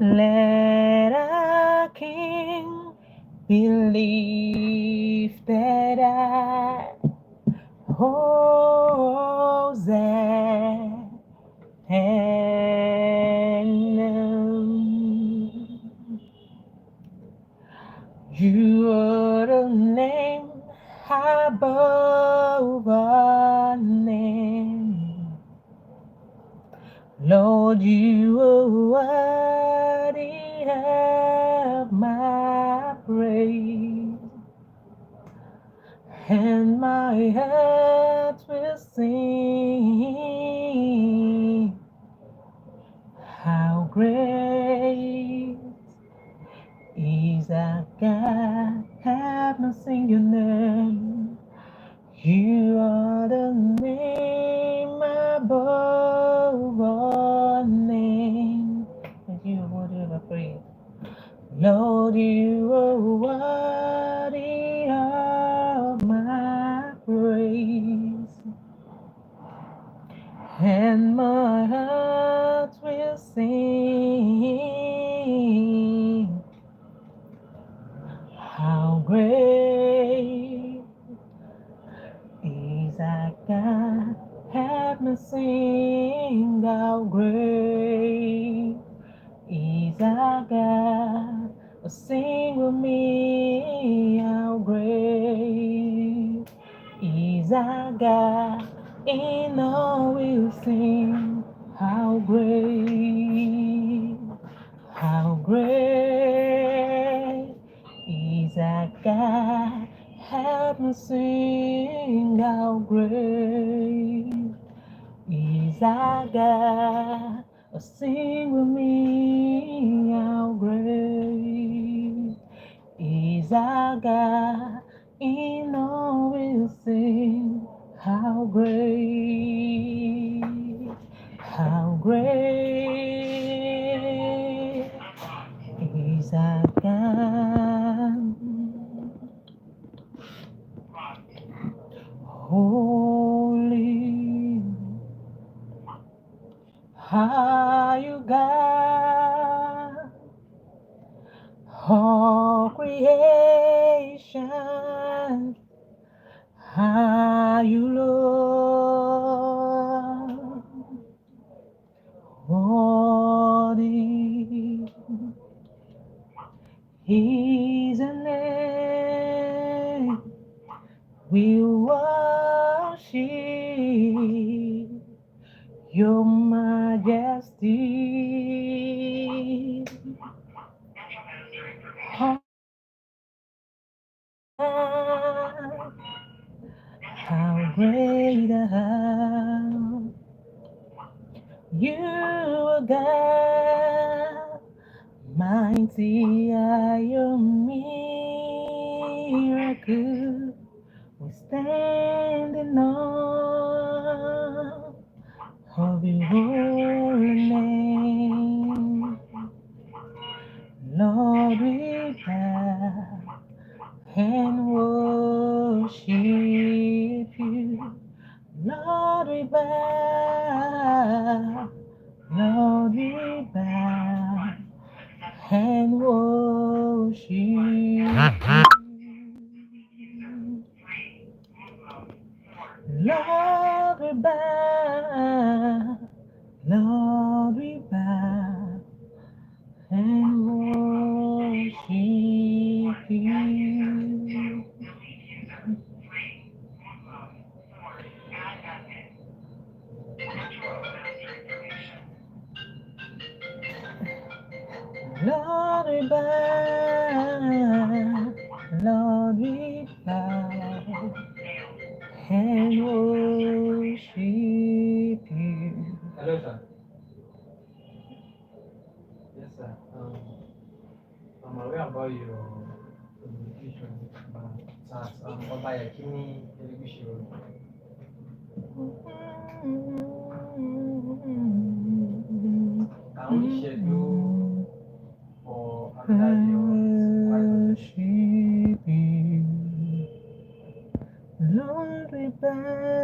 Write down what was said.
Let our King believe that I Hosanna. You are the name above all name. Lord, you are worthy of my praise, and my heart will sing. How great is our God? Have not seen your name. You are the name above all names. And you are worthy of our praise. Lord, you are worthy of my praise, and my heart will sing. How great is our God? Have me sing. How great is our God? Sing with me. How great is our God? In all we'll sing. How great, how great is our God? Help me sing. How great is our God? Oh, sing with me. How great is our God? In all we'll sing. How great, how great is our God. Holy are you, God, all creation. Are you, Lord? Worthy is a name we worship. Your majesty, how great thou you are God, mighty are your miracles. We stand in awe of your holy name. Lord, we bow and worship you. Lord, we bow. Lord, we bow and worship you. Lord, we bow. Lord, we bow and worship you. Lord, we bow. Lord, we bow and worship you. Hello, sir. Yes, sir. I'm aware about your communication, but at Obayakini Television Road. Can we schedule for another day or it's quite okay? Worship you. Lord, we bow.